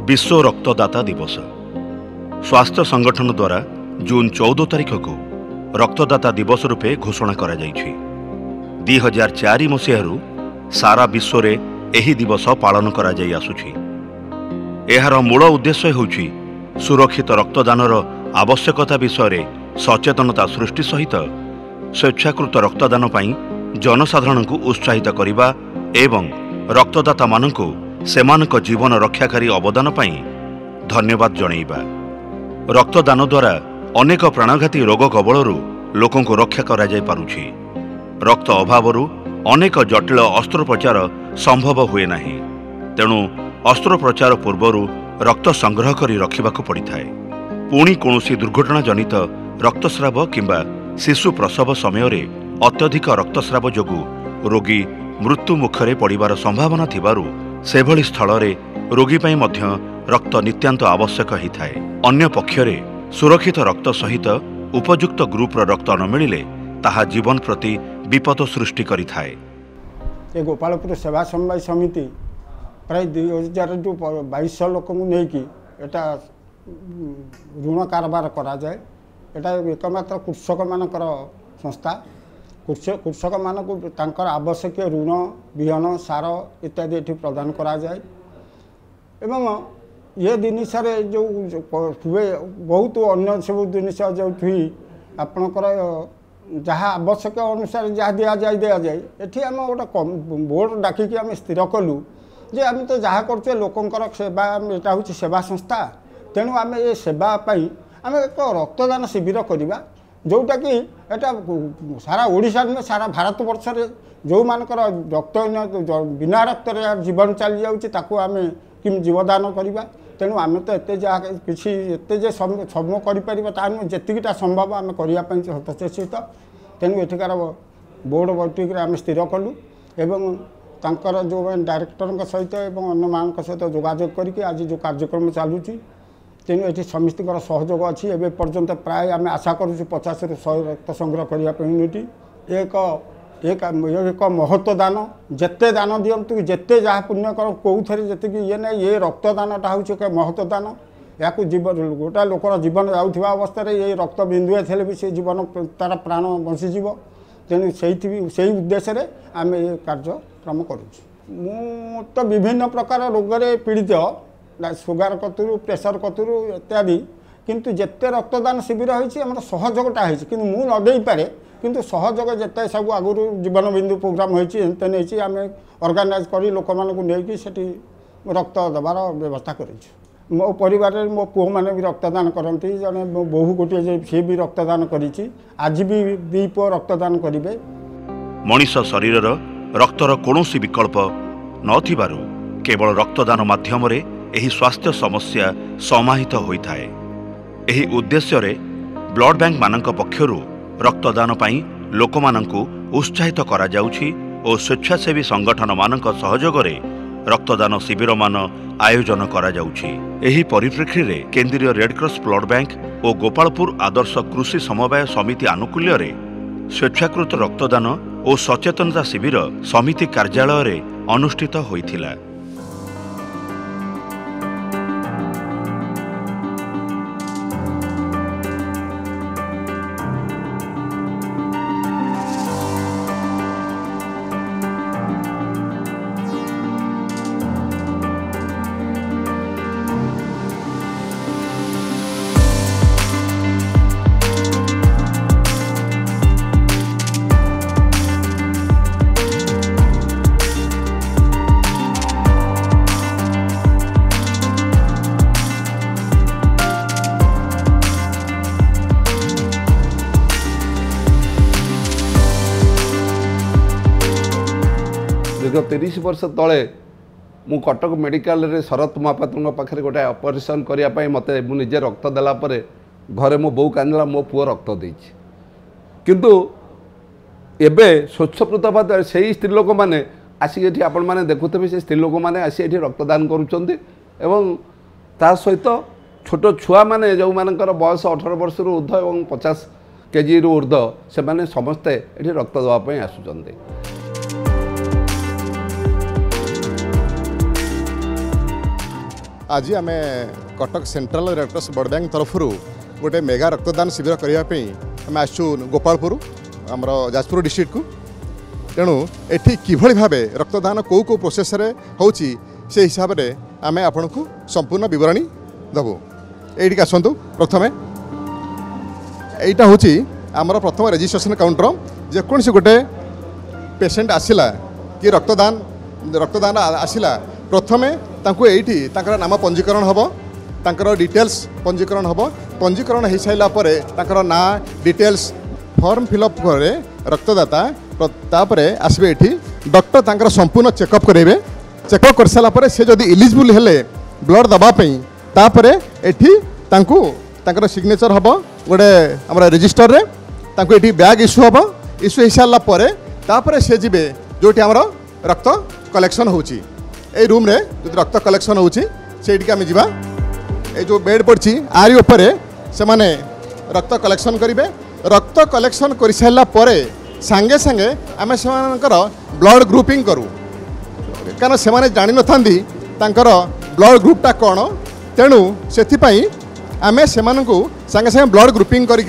विश्व रक्तदाता दिवस स्वास्थ्य संगठन द्वारा जून 14 तारिख को रक्तदाता दिवस रूपे घोषणा करा जाइछि। 2004 मसीहारू सारा विश्व रे एही दिवस पालन करा जाई आसुछि। एहार मूल उद्देश्य होछि सुरक्षित रक्तदानर आवश्यकता विषय रे सचेतनता सृष्टि सहित स्वेच्छाकृत रक्तदान पई जनसाधारण को उत्साहित करिबा एवं रक्तदाता मानकु सेमानक जीवन रक्षाकारी अवदान पई धन्यवाद जणैबा। रक्तदान द्वारा अनेक प्राणघाती रोग कबलरू लोकंको रक्षा करा जाय पारुछि। रक्त अभावरू अनेक जटिल अस्त्रोपचार संभव हुए नाही, तेणु अस्त्रोपचार पूर्वरू रक्त संग्रह करी रखिबाकू पड़िथाय। पुणी कौनसी दुर्घटना जनित रक्तस्राव किंबा शिशु प्रसव समय रे अत्यधिक रक्तस्राव जोगु रोगी मृत्यु मुखरे पड़िबार संभावना थिबारु सेभଳି स्थଳରେ रोगी ପାଇଁ ମଧ୍ୟ रक्त नित्यांत आवश्यक हिथाए। अन्य पक्षरे सुरक्षित रक्त सहित उपयुक्त ग्रुपर रक्त न मिलिले ताहा जीवन प्रति विपद सृष्टि करिथाए। ए गोपालपुर सेवा समवाय समिति प्राय 2000 टू 2200 लोक नहीं एटा ऋण कारबार करा जाए। एटा एकमात्र कृषक मानकर संस्था। कृषक मानक तांकर आवश्यक ऋण बिहन सार इत्यादि एठी प्रदान करा जाए। एवं ये जिनिस जो हुए बहुत अन्य सब जिनिस जो आपणकर जहाँ आवश्यक अनुसार जहाँ दि जाए एठी आम गोटे बोर्ड डाकिकी आम स्थिर कलु जे आम तो जहाँ कर लोकंकर सेवा एटा हूँ सेवा संस्था, तेणु आम ये सेवा पाई आम एक रक्तदान शिविर करवा जोटा कि एटा सारा ओडिशा नुहे सारा भारत वर्ष रे जो मानकर रक्त बिना रक्त जीवन चली जाउछि ताकू आमे किम जीवदान करवा। तेणु आम तो एते जा किसी एते जे सम करिपरिबा ता जेतिकिटा संभव आम करिया पई हतचेष्टित। तेणु एठिकार बोर्ड बैठक रे आम स्थिर कलु एवं तांकर जो डायरेक्टर सहित एवं अन्य मान सहित जोगाजोग करके आज जो कार्यक्रम चलुची तेणु ये समस्तर सहयोग अच्छी। एवं पर्यंत प्राय आम आशा करूँ 50 ରୁ 100 रक्त संग्रह करने यूनिट एक महत्व दान जिते दान दिंतु जिते जहाँ पुण्य कर कौन जी ये ना ये रक्तदानटा हूँ एक महत्व दान। या जीवन गोटा लोकर जीवन जाऊा अवस्था ये रक्त बिंदुए थे भी से जीवन तार प्राण बंशीज। तेणु से उद्देश्य आम ये कार्यक्रम करूँ। तो विभिन्न प्रकार रोगे पीड़ित सुगार कतुरु प्रेसर कतुरु इत्यादि किंतु जिते रक्तदान शिविर होती आम सहयोगटा होती मु नदे पारे किंतु सहयोग जिते सब आगुरी जीवन बिंदु प्रोग्राम होती आम ऑर्गेनाइज कर लोक मानी रक्त देवार व्यवस्था कर। मो परिवार मो पुओ मैंने भी रक्तदान करती जड़े मो बहु गोटे सी भी रक्तदान करी आज भी 2 पुओ रक्तदान करेंगे। मनीष शरीर रक्तर कौनसी विकल्प नथिबारु केवल रक्तदान माध्यम रे एही स्वास्थ्य समस्या समाहित होता है। एही उद्देश्य रे ब्लड बैंक मानक पक्षरु रक्तदान पाई लोक मानकु उत्साहित करा जाउछि और स्वेच्छासेवी संगठन मानक सहयोग रे रक्तदान शिविर मान आयोजन करा जाउछि। एही परिप्रेक्षी रे केंद्रीय रेड क्रॉस ब्लड बैंक और गोपालपुर आदर्श कृषि समवाय समिति आनुकूल्य रे स्वेच्छाकृत रक्तदान और सचेतनता शिविर समिति कार्यालय रे अनुष्ठित होइथिला। दीर्घ 30 वर्ष तले मु कटक मेडिकल रे शरत महापात्र पाखे गोटे ऑपरेशन करने मते मुझे रक्त देला परे घरे मो बो कांदला मो पुओ रक्त देछि किंतु एबे स्वच्छप्रतभात से स्त्री लोक मैंने आसिक एठी आपण माने देखुथे से स्त्री लोक मैंने आसी एठी रक्तदान करुचंती एवं ता सहित छोट छुआ माने जो मानकर बयस 18 वर्ष रु ऊर्ध्व एवं 50 केजी रु ऊर्ध्व से माने समस्ते एठी रक्त देवा पई आसुचंती। आज आम Cuttack central Red Cross blood bank तरफ गोटे मेगा रक्तदान शिविर करने आम आसु गोपालपुर आमर जाजपुर डिस्ट्रिक्ट को तेणु एठी किभली भावे रक्तदान कौ कौ प्रोसेस रे होची से हिसाब से आम आपण को संपूर्ण विवरणी देवु। एठी आसतु प्रथमे एटा होची आमर प्रथम रजिस्ट्रेशन काउंटर जेकोसी गोटे पेसेंट आसिला कि रक्तदान आसिला प्रथमे तांको एठी तांकर नाम पंजीकरण हबो तांकर डिटेल्स पंजीकरण हबो पंजीकरण हो सारा पर तांकर ना डिटेल्स फॉर्म फिलअप करे रक्तदाता तापरे आसबे एठी डॉक्टर तांकर संपूर्ण चेकअप करेबे चेकअप कर सारा पर से जदी एलिजिबल हेले ब्लड दबा पई तापरे एठी तांको तांकर सिग्नेचर हबो गोटे हमरा रजिस्टर रे तांको एठी बैग इश्यू हबो इश्यू हो सारा पर तापरे से जिबे जोटी हमर रक्त कलेक्शन होची ए रूम रे जो रक्त कलेक्शन होची सेठी आम जा जो बेड पड़ी आरी उपरे से माने रक्त कलेक्शन करेंगे रक्त कलेक्शन कर सारा पर सांगे सांगे आम से ब्लड ग्रुपिंग करूँ कारण से माने जानी नथांदी तांकर ब्लड ग्रुपटा कौन तेणु से आम से सांगे सांगे ब्लड ग्रुपिंग करी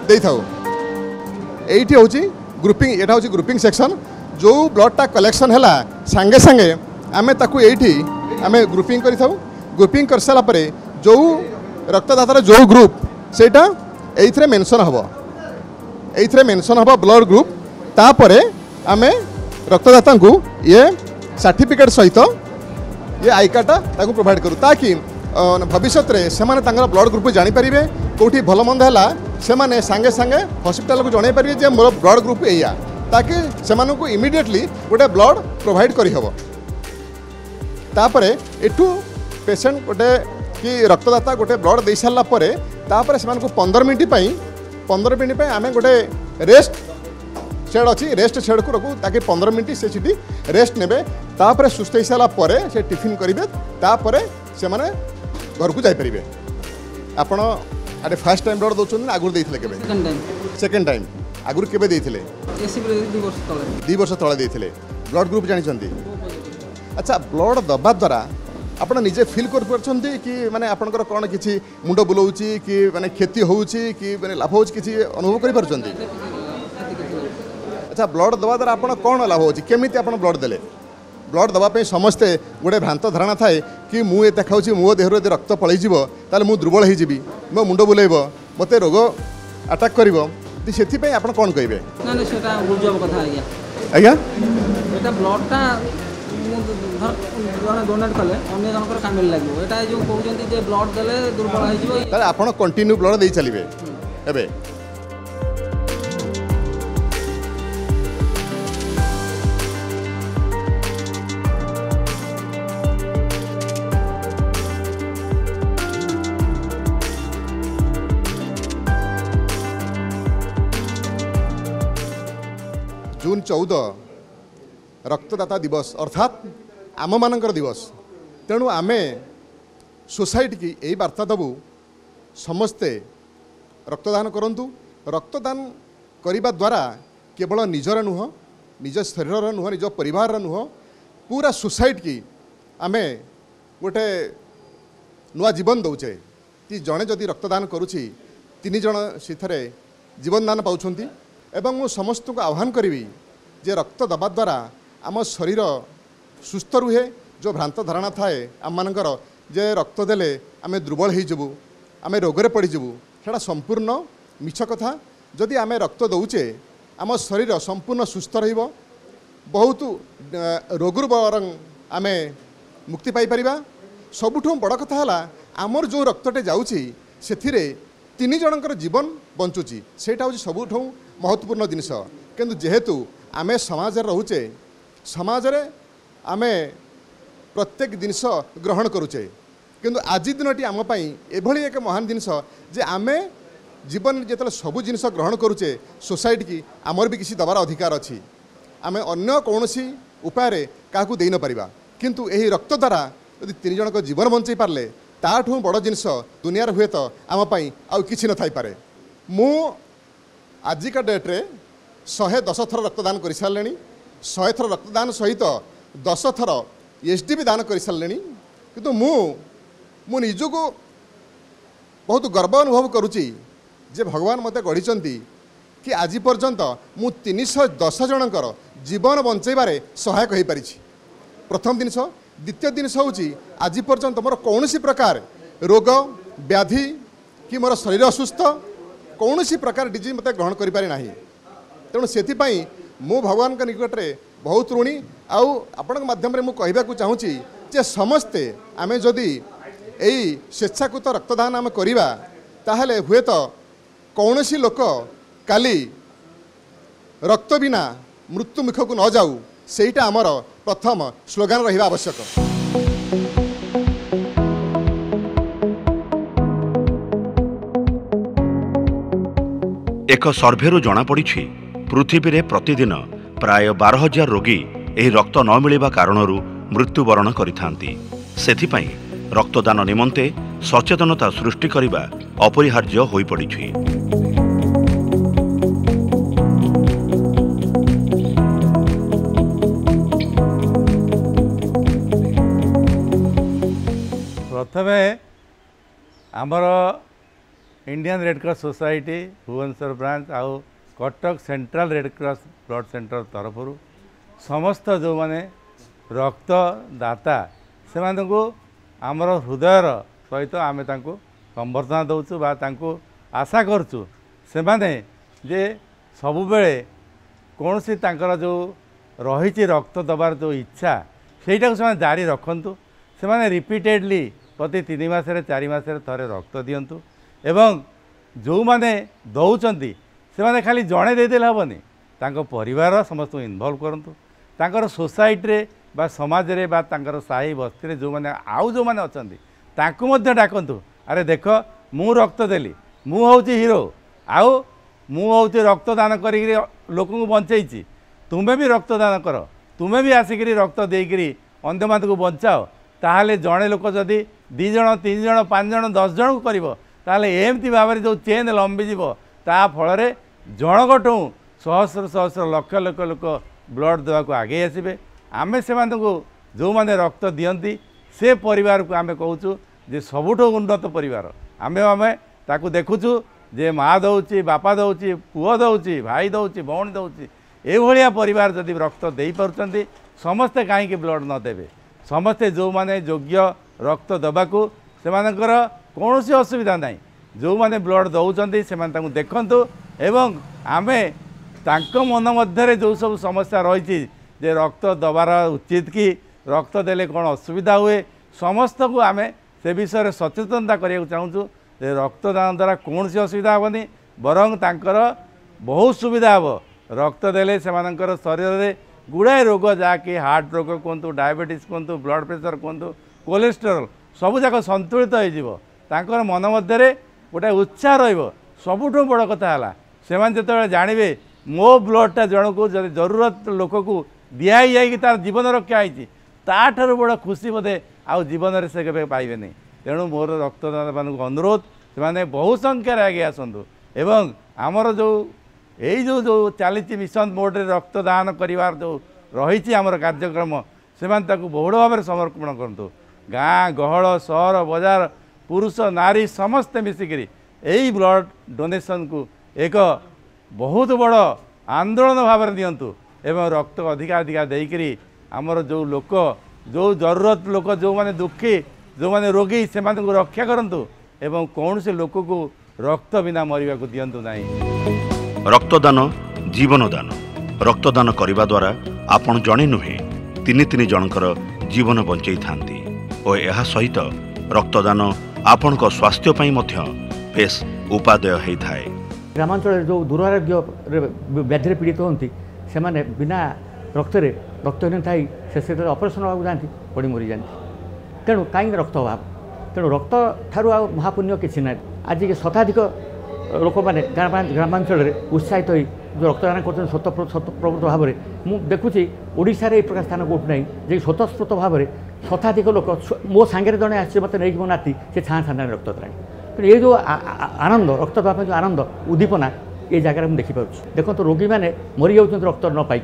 दे था ये हूँ ग्रुपिंग यहाँ हूँ ग्रुपिंग सेक्शन जो ब्लडटा कलेक्शन है सांगे सांगे आम ताकू ये आम ग्रुपिंग कर ग्रुपिंग कर सारा पर जो रक्तदातार जो ग्रुप सेटा ये मेंशन हम ये मेंशन हम ब्लड ग्रुप तापर आम रक्तदाता को ये सर्टिफिकेट सहित ये आई कार्डटा प्रोवाइड करूँ ताकि भविष्य में से ब्लड ग्रुप जापर कौटी भल मंद है से सांगे सांगे हॉस्पिटल को जन पारे जे मोर ब्लड ग्रुप या ताकि से इमिडिएटली गोटे ब्लड प्रोवाइड करहब तापर एठू पेसेंट गोटे कि रक्तदाता गोटे ब्लड दे सारा पर से 15 मिनट आम गोटे रेस्ट शेड अच्छी रेस्ट शेड को रखू ताकि 15 मिनट से सीटी रेस्ट ने तापर सुस्थ हो सारा पर से टिफिन करेंगे तापर से माने घर को जापर आपण आटे फर्स्ट टाइम ब्लड दौरान आगुरी देते के सेकेंड टाइम आगुरी केवे देते 2 वर्ष तले देते ब्लड ग्रुप जानते अच्छा ब्लड दबा द्वारा आपण निजे फील कर पारछंती कि माने आपनकर कोन किछि मुंड बुलाउची कि माने क्षति होउची कि माने लाभ होउची किछि अनुभव करि पारछंती अच्छा ब्लड दबा द्वारा आपण कोन लाभ होउची केमिति आपण ब्लड देले ब्लड दबा पे समस्ते गोटे भ्रांत धारणा थाए कि मु ए देखाउची मो देहरो यदि रक्त पळै जिवो ताले मु दुर्बल होई जिवि मो मुंड बुलाइबो मते रोग अटैक करिवो ति सेति पे आपण कोन कहिबे ना ना सेटा गुजब कथा आज्ञा एटा ब्लडटा डोनेट कले अन्य जनकर काम लगे यहाँ जो कहते जे ब्लड देले दुर्बल हो आप कंटिन्यू ब्लड दे चलिए एबे जून 14 रक्तदाता दिवस अर्थात आम मानकर दिवस तेणु आमे सोसाइटी की यही वार्ता देवु समस्ते रक्तदान करंतु रक्तदान करने द्वारा केवल निजर नुह निज शरीर नुह निज परिवार नुह पूरा सोसाइटी की आमे गोटे नुआ जीवन दौचे कि जड़े जदि रक्तदान करुच्ची 3 जन से जीवन दान पाँच एवं समस्त को आह्वान करी जे रक्त दबा द्वारा आम शरीर सुस्थ रुहे जो भ्रांत धारणा थाए आम मानकर जे रक्त देले आमे दुर्बल हो जीवु आमे रोगरे पड़ीजु सेटा संपूर्ण मिछ कथा जदि आमे रक्त दौचे आम शरीर संपूर्ण सुस्थ रहिबो बहुत रोगरु बरंग आमे मुक्ति पाई परिबा सबुठु बड़ कथा है आमर जो रक्तटे जाउची सेथिरे 3 जनकर जीवन बंचुची सेटा होची सबुठु महत्वपूर्ण जिनिस किंतु जेहेतु आमे समाज रहुचे समाज रे आमे प्रत्येक जिनिस ग्रहण करुचे किंतु आज दिनटी आम पाई एभली एक महान जिनिस जे आमे जीवन जेतले सबु जिनिस ग्रहण करुचे सोसाइटी की आमर भी किसी दबार अधिकार अच्छी आमे अन्य कौनसी उपाय काकू देई न परिबा किंतु एही रक्त द्वारा यदि 3 जनक जीवन बंचई पारले ताठू बड़ जिनिस दुनिया हुए तो आम पाई आउ किछि न थाई पारे मु आजिका डेट्रे 110 थर रक्तदान कर सारे 100 थर रक्तदान सहित 10 थर एसडीबी दान कर सारे किंतु मु निजको बहुत गर्व अनुभव करुच्ची जे भगवान मते गढ़ी कि आज पर्यंत मु 310 जनकर जीवन बंचाइबारे सहायक हो पारि। प्रथम जिनस द्वितीय जिनस हूँ आज पर्यंत मोर कौन प्रकार रोग व्याधि कि मोर शरीर असुस्थ कौन प्रकार डिजीज मत ग्रहण करें ना। तेणु से मु भगवान के निकट में बहुत ऋणी आपण माध्यम मुझे चाहूँगी जे समस्ते आम जदि यही स्वेच्छाकृत रक्तदान आम करवा ताहले हुए तो कौन लोक काली रक्त बिना मृत्यु मुख को न जाऊ सेटा आमर प्रथम स्लोगान रहा आवश्यक। एक सर्भेरू जनापड़ी पृथ्वी रे प्रतिदिन प्राय 12,000 रोगी एही रक्त न मिलिबा कारणरू मृत्युवरण करिथांती। सेथिपाई रक्तदान निमंते सचेतनता सृष्टि करिबा अपरिहार्य होई पड़िछि। प्रथमे आमर Indian Red Cross Society Bhubaneswar branch आउ Cuttack central Red Cross blood centre तरफ समस्त जो माने रक्तदाता से आमर हृदयर सहित आम संबर्धना दौचु बा आशा करचु से माने जे सबु बेले कौन सी जो रही रक्त दबार जो इच्छा सेटा को जारी रखंतु से रिपीटेडली प्रति 3 मासरे 4 मासरे थरे रक्त दियंतु एवं जो माने दौचंती से माने खाली जड़े देदेले हेनी तांको परिवार समस्त इनवल्व करंतु तांकर सोसाइटी रे बा समाज रे बा तांकर साही बस्ती रे जो माने आउ जो माने अछंती तांको मध्य डाकंतु अरे देख मु रक्त देली मु होउची हीरो आउ मु होउची रक्तदान करी लोक को बंचैची तुमे भी रक्तदान कर तुमे भी आसिक रक्त देकरी अंधे मान को बंचाओ ताहले जड़े लोक जदि 2 जण 3 जण 5 जण 10 जण को करिवो ताहले एमती भाव में जो चेन लंबी जीव ता फल जनकठू सहस्र सहस्र लक्ष लक्ष लोक ब्लड देवाक आगे आसबे आमे से जो माने रक्त दियंती से परिवार को आमे कहूँ जे सबुठ उन्नत परिवार आमे आमे ताकू देखुचु जे माँ दौची बापा दौची पुओ दौची भाई दौची भौणी दौची एभलिया परिवार जदि रक्त दे पारुचंती समस्ते कहीं ब्लड न देवे समस्ते जो माने योग्य रक्त दबाकू से कौन असुविधा ना जो माने ब्लड दौरान से देखु एवं आमे तांको मन मध्य जो सब समस्या रही जे रक्त दबार उचित कि रक्त देले कौन असुविधा हुए समस्त को आमे से विषय सचेतनता करिया चाहूँ जे रक्तदान द्वारा कौन सी असुविधा हेनी बरं तांकर बहुत सुविधा हे रक्त देले सेमानंकर शरीर में गुड़ाए रोग जहाँकि हार्ट रोग कहतु डायबिटीज कहतु ब्लड प्रेशर कहतु कोलेस्टेरोल सबूक संतुलित हो मन मध्य गोटे उत्साह रबुठ बड़ कथा है से जानवे मो ब्लडटा जन को जरूरत लोक को दिखाई जाए तार जीवन रक्षा होती ताठर बड़ खुशी बोधे आउ जीवन से केवे पाइबे नहीं तेणु मोर रक्तदाता मान अनुरोध से बहु संख्यार आगे आसतु एवं आमर जो यही जो चली मिशन मोड रक्तदान करिवार जो रही आमर कार्यक्रम से बहुल भाव में समर्पण करूँ गाँ गहल सहर बजार पुरुष नारी समस्ते मिसिकी यही ब्लड डोनेशन को एक बहुत बड़ आंदोलन भाव में दिंतु एवं रक्त अधिका अधिका देकरी आमर जो लोक जो जरूरत लोक जो माने दुखी जो माने रोगी से रक्षा करंतु एवं कौन से लोक को रक्त बिना मरिबा को दियंतु नहीं। रक्तदान जीवनदान रक्तदान करने द्वारा आपण जड़े नुहे 3 जनकर जीवन बंचाई थांती और यह सहित रक्तदान आपण स्वास्थ्य पई मध्य बेस उपादेय होता है। ग्रामांचल जो दुरारोग्य व्याधि पीड़ित होती से माने बिना रक्त रक्तहीन थी शेष ऑपरेशन होगा जाती पड़ी मरी जाती तेणु कहीं रक्त अभाव तेणु रक्त ठारू आ महापुण्य किसी ना आज के शताधिक लोक मैंने ग्रामांचल उत्साहित हो जो रक्तदान कर स्वतःप्रवृत्त भाव में मुझे देखुची ओडिशा रे प्रकार स्थान कौट ना जे स्वतःस्फूर्त भाव में शताधिक लोक मो सांगे जड़े आसे मत नहीं मो नाती से छाँ छाँ रक्त देलानी ये जो आनंद रक्त देवा जो आनंद उद्दीपना ये जगह मुझे देखिपुँ देखो तो रोगी मैंने मरी जाऊँ रक्त न पाई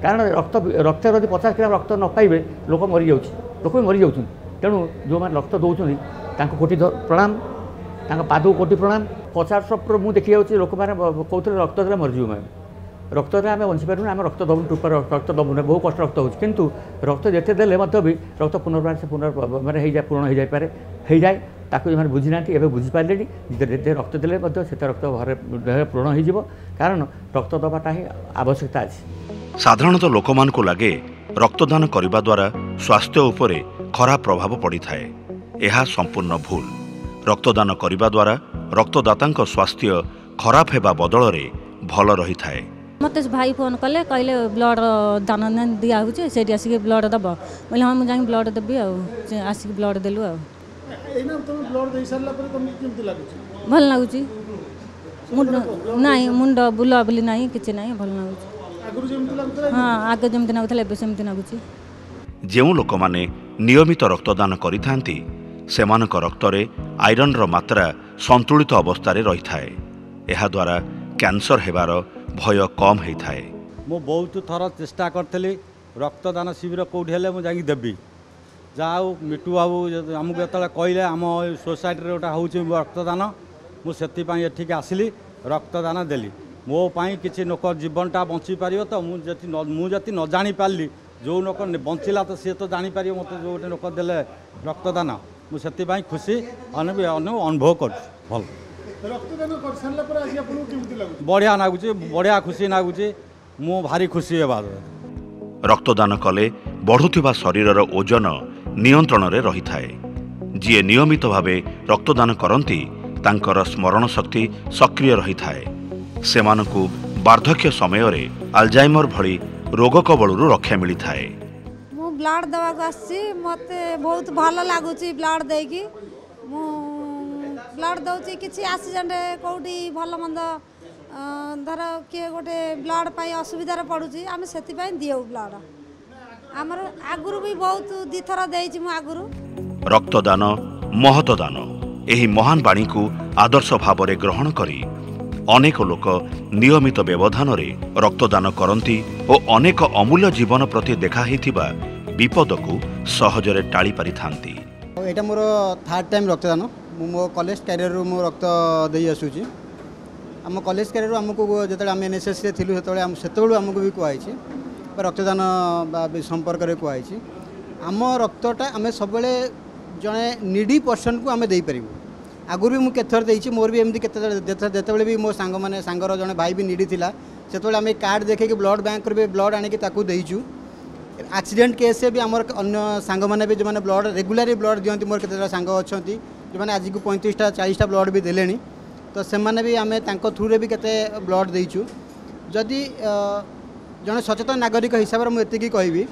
कारण रक्त रक्त जब 50 ग्राम रक्त न पाइबे लोक मरी जाऊँ लोक भी मरी जाऊँ तेणु जो मैंने रक्त दौरान कोटि प्रणाम पाद कोटि प्रणाम 50 मुझे देखी जाऊँगी लोक मैंने कहते रक्त देने मरीजु मैं रक्त आम बंचीपारूँ आम रक्त दबुन टूपर रक्त दबुन बहुत कष्ट रक्त हो किंतु रक्त जिते देले भी रक्त पुनर्बार से माने पूर्ण हो जाए हो जाए ताकू जो बुझी ना एवं बुझीपारे रक्त देले से रक्त घरे देह पूर्ण हो कारण रक्त दबाटा ही आवश्यकता अच्छी। साधारणतः लोक मान को लगे रक्तदान करने द्वारा स्वास्थ्य उपरे खराब प्रभाव पड़ी थाए। यह संपूर्ण भूल। रक्तदान करने द्वारा रक्तदाता स्वास्थ्य खराब हेबा बदल रे भल रही थाए। मत भाई फोन कले कहले ब्लड दान दिया से आसिक ब्लड दब बोले हाँ मुझे ब्लड देवी आसिक ब्लड देलु भल लगुच नाई मुंड बुला बुली ना कि ना भल लगुच हाँ आगे जमी लगुला सेमती लगुच। जो लोक मैंने नियमित रक्तदान करिथांती सेमानक रक्तरे आयरन रो मात्रा संतुलित अवस्था रही थाए। यह द्वारा कैंसर हेबार भय कम होता है। मु बहुत थर चेष्टा करी रक्तदान शिविर कौटी हेले मुझे जाकि देवी जहाँ मिटू बाबू आमको जो कहले आम सोसाइटी गोटा हूँ रक्तदान मुझे एठिक आसिली रक्तदान देली मोपाई किसी लोक जीवनटा बंची पार तो मुझे न जानी पारि जो लोक बंचला तो सी तो जापर मत जो गोटे लोक देले रक्तदान मुझे खुशी अनुभव कर भल बढ़िया लगुच बढ़िया खुशी लगुच मु भारी खुशी है। रक्तदान कले बढ़ुथिबा शरीरर ओजन नियंत्रण रे रही थाए। जी नियमित भावे रक्तदान करती तांकर स्मरण शक्ति सक्रिय रही थाए। सेमानकु वार्धक्य समय रे अल्जाइमर भली रोग कबलू रक्षा मिली थाए। मु ब्लड दवाक आसी मते बहुत भल लागुच ब्लड देकी मु ब्लड दौची किसी एक्सीडेंट कौटी भल मंद धर किए गोटे ब्लड पाई असुविधार पड़ुची आम से दियो ब्लड आमर आगुरु भी बहुत दिथर देइछि मु आगुरु। रक्तदान महतदान एही महान बाणी को आदर्श भाव में ग्रहण करी अनेक लोक नियमित व्यवधान रे रक्तदान करती और अनेक अमूल्य जीवन प्रति देखा हिथिबा विपद को सहजरे टाली पारि थांती। एटा मोर थर्ड टाइम रक्तदान मो कॉलेज कैरियर मो रक्त दे आसूची आम कॉलेज कैरियर आमको जो आम एनएसएस रे थिलु सेतबेलू आमको भी कहुई रक्तदान संपर्क में कहुई आम रक्तटा आम सब जड़े नीडी पर्सन को आम दे पारू आगुरी भी मुझे केथर देती मोर भी एमती जिते भी मो सांग मैंने सांगर जड़े भाई भी नीडी थिला से आम कार्ड देखे ब्लड बैंक भी ब्लड आणिकी देचु एक्सीडेंट केस भी आमर अन्य सांग मैंने भी जो मैंने ब्लड रेगुलारी ब्लड दिखती मोर केते सांग अच्छा जो मैंने आज को 35टा 40टा ब्लड भी देले तो से मैंने भी आम थ्रू रे भी केते ब्लड देचु जदि जड़े सचेतन नागरिक हिसाब से मुझे कहबी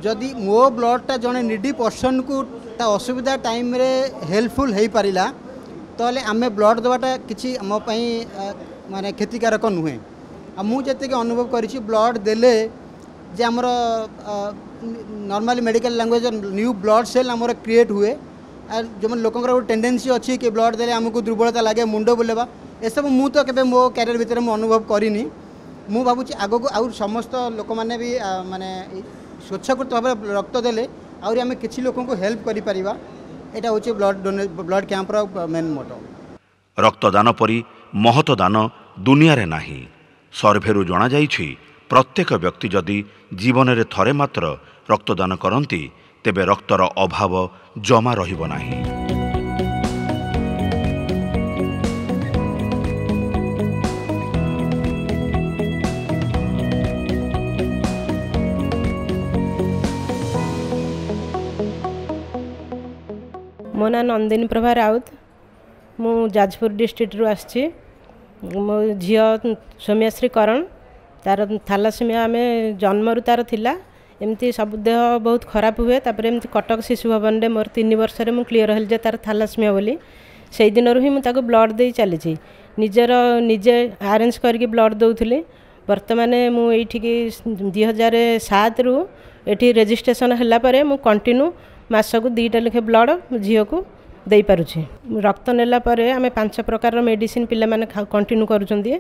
जदि मो ब्लडटा जड़े निडी पर्सन को ता असुविधा टाइम रे हेल्पफुल हो पारा तो आम ब्लड देवाटा किसी आम माने क्षतिकारक नुहे मुझे अनुभव करी ब्लड देले जे आमर normally medical language new blood cell आमर क्रिएट हुए जो मैंने लोकंर गोटे टेंडेंसी अच्छी कि ब्लड देले आमको दुर्बलता लगे मुंड बुलेवा एसब मु तो केबे मो कैरियर भितर मु अनुभव करिनी मु भावुची आगो को आउर समस्त लोक माने भी माने स्वच्छकृत भाव रक्त देले आउर आमे किछि लोकन को हेल्प करि परिबा एटा होची ब्लड कैंप रो मेन मोटो। रक्तदान परी महतदान दुनिया रे नाही। सर्भेरु जणा जाइछि प्रत्येक व्यक्ति जदि जीवन रे थरे मात्र रक्तदान करती तेबे रक्तर अभाव जमा रहिब नाही। मो ना नंदिनी प्रभा राउत मु जाजपुर डिस्ट्रिक्ट रु आछि मो झियो सौम्यश्री करण तार थैलासेमिया आम जन्मरू तार थिला एमती सब देह बहुत खराब हुए तापर एमती कटक शिशु भवन में मोर 3 वर्ष रे मु क्लियर हल जे तार थैलासेमिया बोली से दिन ही मुझे ब्लड दे चली निजर निजे आरेंज करके ब्लड दौली बर्तमान मुझे 2007 रु ये रेजिस्ट्रेशन है मु कंटिन्यू मासक 2टा लेखे ब्लड झील को दे पारुछि। रक्त नेला परे आमे 5 प्रकार मेडिसिन पिला माने कंटिन्यू करूछन्ती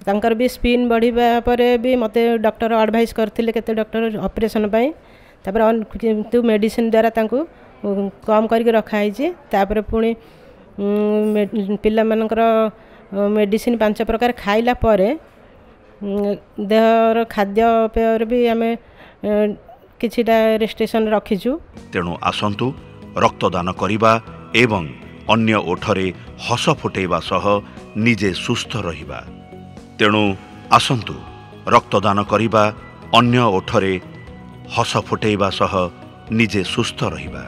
तांकर भी स्पिन बढ़िबा परे भी मते डॉक्टर एडवाइस करथिले केते डॉक्टर ऑपरेशन पई तापर मेडिसिन द्वारा तांको कम करके रखाई तापर पुणी पिलामानकर मेडिसिन 5 प्रकार खाइला परे देहर खाद्यपेय भी आम किछिटा रेस्ट्रिक्शन रखीचु। तेणु आसंतु रक्तदान करिबा एवं अन्य ओठरे हस फुटेबा सह निजे सुस्थ रहिबा। तेणु आसंतु रक्तदान करिबा अन्य ओठरे हस फुटेबा सह निजे सुस्थ रहिबा।